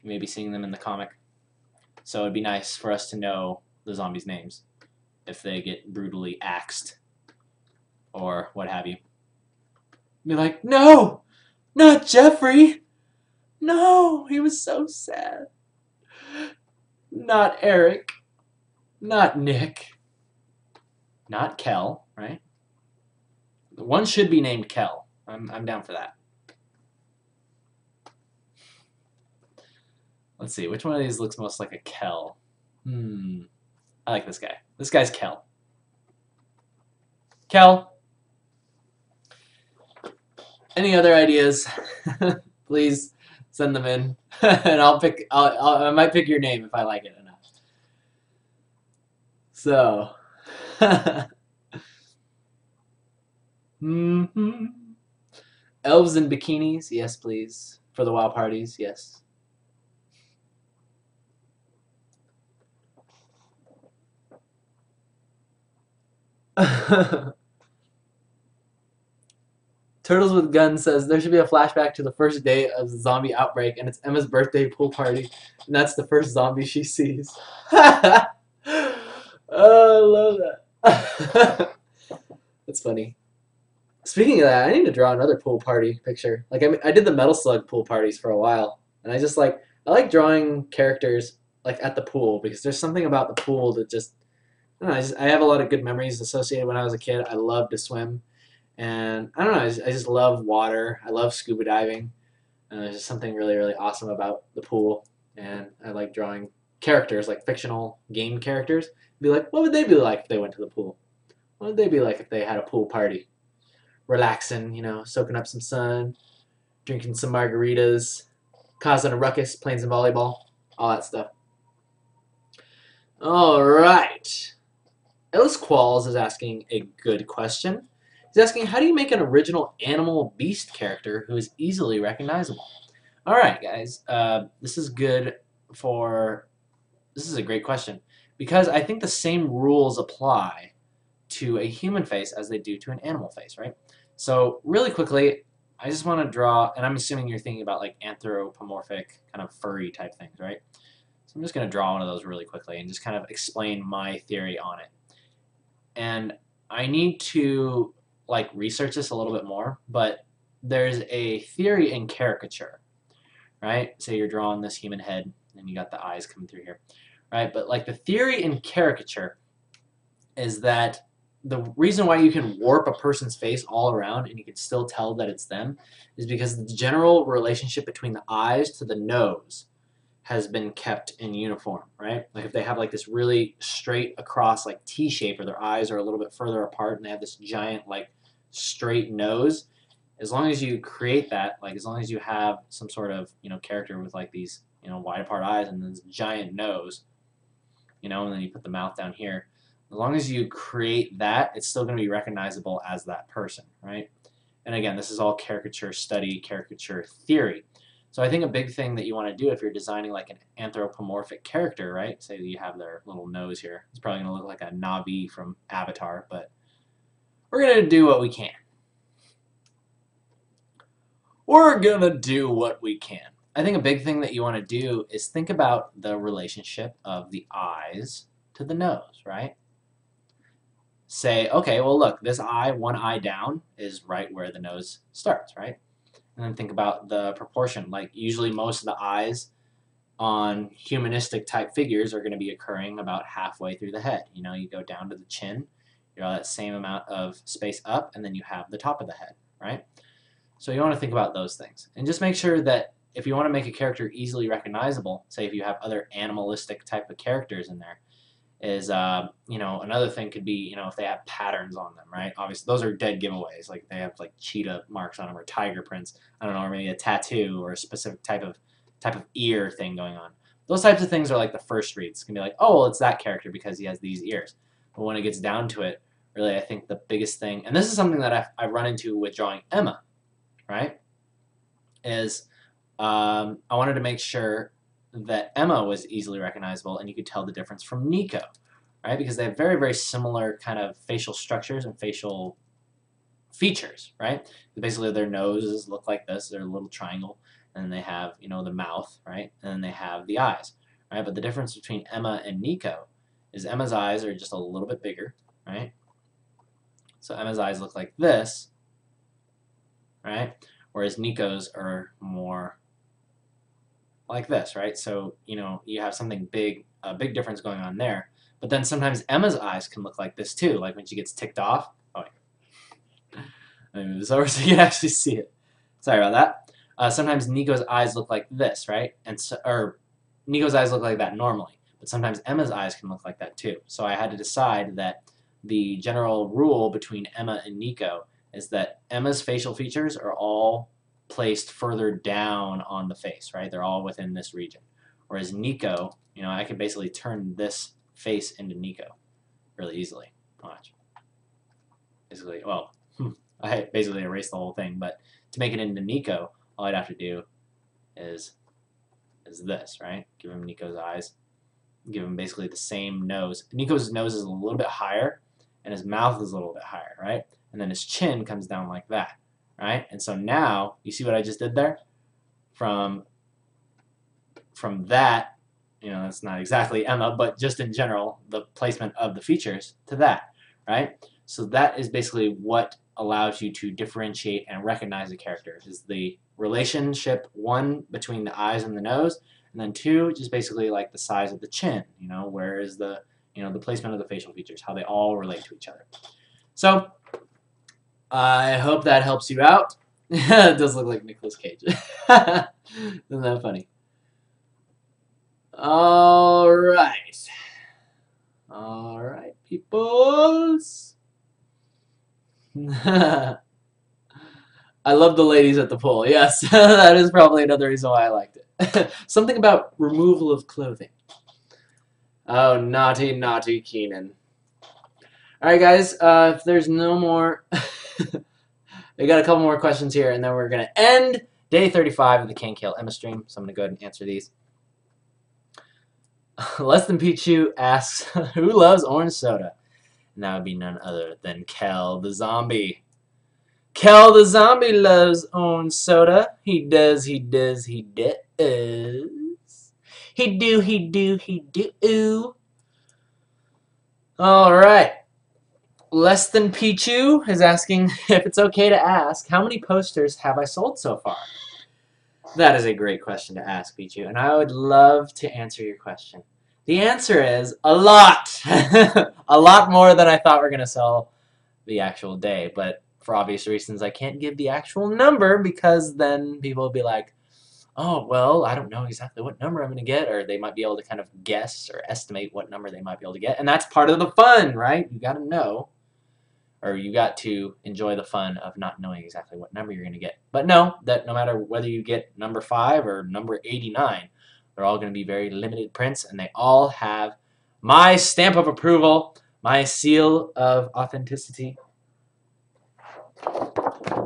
You may be seeing them in the comic. So it'd be nice for us to know the zombies' names if they get brutally axed or what have you. Be like, no, not Jeffrey. No, he was so sad. Not Eric. Not Nick. Not Kel, right? One should be named Kel. I'm down for that. Let's see, which one of these looks most like a Kel? I like this guy. This guy's Kel. Kel. Any other ideas? Please send them in, and I might pick your name if I like it enough. So, elves in bikinis, yes, please. For the WoW parties, yes. Turtles with Guns says there should be a flashback to the first day of the zombie outbreak, and it's Emma's birthday pool party, and that's the first zombie she sees. Oh, I love that. That's funny. Speaking of that, I need to draw another pool party picture. Like I did the Metal Slug pool parties for a while, and I like drawing characters like at the pool because there's something about the pool that just I don't know. I have a lot of good memories associated when I was a kid. I loved to swim. And I don't know, I just love water. I love scuba diving. There's just something really, really awesome about the pool. And I like drawing characters, like fictional game characters. Be like, what would they be like if they went to the pool? What would they be like if they had a pool party? Relaxing, you know, soaking up some sun, drinking some margaritas, causing a ruckus, playing some volleyball, all that stuff. All right. Ellis Qualls is asking a good question. He's asking, how do you make an original animal beast character who is easily recognizable? All right, guys, this is a great question because I think the same rules apply to a human face as they do to an animal face, right? So really quickly, I just want to draw, and I'm assuming you're thinking about like anthropomorphic kind of furry type things, right? So I'm just going to draw one of those really quickly and just kind of explain my theory on it. And I need to like research this a little bit more, but there's a theory in caricature, right? Say you're drawing this human head and you got the eyes coming through here, right? But like the theory in caricature is that the reason why you can warp a person's face all around and you can still tell that it's them is because the general relationship between the eyes to the nose has been kept in uniform, right? Like if they have like this really straight across like T shape or their eyes are a little bit further apart and they have this giant like straight nose, as long as you create that, like as long as you have some sort of, you know, character with like these, you know, wide apart eyes and this giant nose, you know, and then you put the mouth down here, as long as you create that, it's still going to be recognizable as that person, right? And again, this is all caricature study, caricature theory. So I think a big thing that you want to do if you're designing like an anthropomorphic character, right? Say you have their little nose here. It's probably going to look like a Na'vi from Avatar, but we're going to do what we can. We're going to do what we can. I think a big thing that you want to do is think about the relationship of the eyes to the nose, right? Say, okay, well look, this eye, one eye down, is right where the nose starts, right? And then think about the proportion. Like usually most of the eyes on humanistic type figures are going to be occurring about halfway through the head. You know, you go down to the chin, you know, that same amount of space up, and then you have the top of the head, right? So you want to think about those things. And just make sure that if you want to make a character easily recognizable, say if you have other animalistic type of characters in there, is, you know, another thing could be, you know, if they have patterns on them, right? Obviously, those are dead giveaways. Like, they have, like, cheetah marks on them or tiger prints. I don't know, or maybe a tattoo or a specific type of ear thing going on. Those types of things are, like, the first reads. It's going to be like, oh, well, it's that character because he has these ears. But when it gets down to it, really, I think the biggest thing, and this is something that I run into with drawing Emma, right, is I wanted to make sure that Emma was easily recognizable and you could tell the difference from Nico, right? Because they have very, very similar kind of facial structures and facial features, right? Basically, their noses look like this. They're a little triangle. And then they have, you know, the mouth, right? And then they have the eyes, right? But the difference between Emma and Nico is Emma's eyes are just a little bit bigger, right? So Emma's eyes look like this, right? Whereas Nico's are more like this, right? So, you know, you have something big, a big difference going on there. But then sometimes Emma's eyes can look like this too, like when she gets ticked off. Oh, wait. Let me move this over so you can actually see it. Sorry about that. Sometimes Nico's eyes look like this, right? And so, or Nico's eyes look like that normally, but sometimes Emma's eyes can look like that too. So I had to decide that the general rule between Emma and Nico is that Emma's facial features are all placed further down on the face, right? They're all within this region. Whereas Nico, you know, I could basically turn this face into Nico really easily. Watch. Basically, well, I basically erased the whole thing, but to make it into Nico, all I'd have to do is this, right? Give him Nico's eyes. Give him basically the same nose. Nico's nose is a little bit higher, and his mouth is a little bit higher, right? And then his chin comes down like that, right? And so now, you see what I just did there? From that, you know, that's not exactly Emma, but just in general, the placement of the features to that, right? So that is basically what allows you to differentiate and recognize a character, is the relationship, one, between the eyes and the nose, and then two, just basically like the size of the chin, you know, where is the, you know, the placement of the facial features, how they all relate to each other. So, I hope that helps you out. It does look like Nicolas Cage. Isn't that funny? Alright. Alright, peoples. I love the ladies at the pool. Yes, that is probably another reason why I liked it. Something about removal of clothing. Oh, naughty, naughty Keenan. Alright, guys, if there's no more... We got a couple more questions here, and then we're going to end day 35 of the KNKL Emma stream. So I'm going to go ahead and answer these. Less Than Pichu asks, who loves orange soda? And that would be none other than Kel the Zombie. Kel the Zombie loves orange soda. He does, he does, he does. He do, he do, he do. Alright. Less Than Pichu is asking if it's okay to ask, how many posters have I sold so far? That is a great question to ask, Pichu, and I would love to answer your question. The answer is a lot! A lot more than I thought we're going to sell the actual day, but for obvious reasons I can't give the actual number because then people will be like, oh, well, I don't know exactly what number I'm going to get, or they might be able to kind of guess or estimate what number they might be able to get, and that's part of the fun, right? You got to know. Or you got to enjoy the fun of not knowing exactly what number you're going to get. But know that no matter whether you get number 5 or number 89, they're all going to be very limited prints, and they all have my stamp of approval, my seal of authenticity.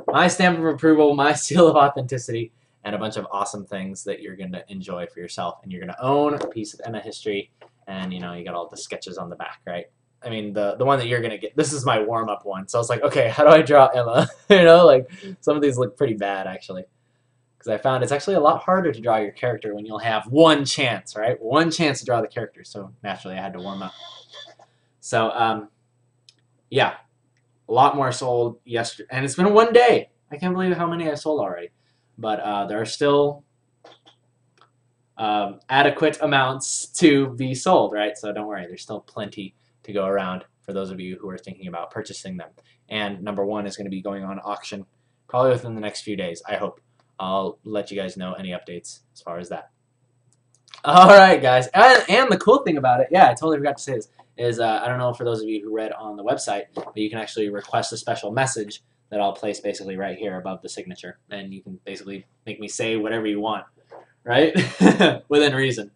My stamp of approval, my seal of authenticity, and a bunch of awesome things that you're going to enjoy for yourself. And you're going to own a piece of Emma history, and you know, you got all the sketches on the back, right? I mean, the one that you're going to get, this is my warm-up one. So I was like, okay, how do I draw Emma? You know, like some of these look pretty bad, actually. Because I found it's actually a lot harder to draw your character when you'll have one chance, right? One chance to draw the character. So naturally, I had to warm up. So, yeah, a lot more sold yesterday. And it's been one day. I can't believe how many I sold already. But there are still adequate amounts to be sold, right? So don't worry, there's still plenty to go around for those of you who are thinking about purchasing them. And number one is going to be going on auction probably within the next few days, I hope. I'll let you guys know any updates as far as that. Alright, guys. And the cool thing about it, yeah, I totally forgot to say this, is I don't know for those of you who read on the website, but you can actually request a special message that I'll place basically right here above the signature. And you can basically make me say whatever you want, right? Within reason.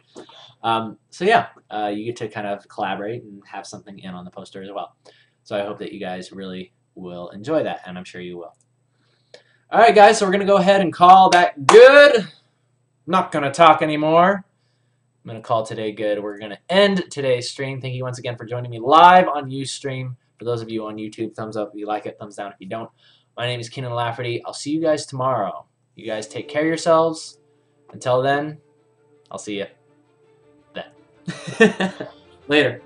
So yeah, you get to kind of collaborate and have something in on the poster as well. So I hope that you guys really will enjoy that, and I'm sure you will. Alright guys, so we're going to go ahead and call that good. I'm not going to talk anymore. I'm going to call today good. We're going to end today's stream. Thank you once again for joining me live on Ustream. For those of you on YouTube, thumbs up if you like it, thumbs down if you don't. My name is Kienan Lafferty. I'll see you guys tomorrow. You guys take care of yourselves. Until then, I'll see you then. Later.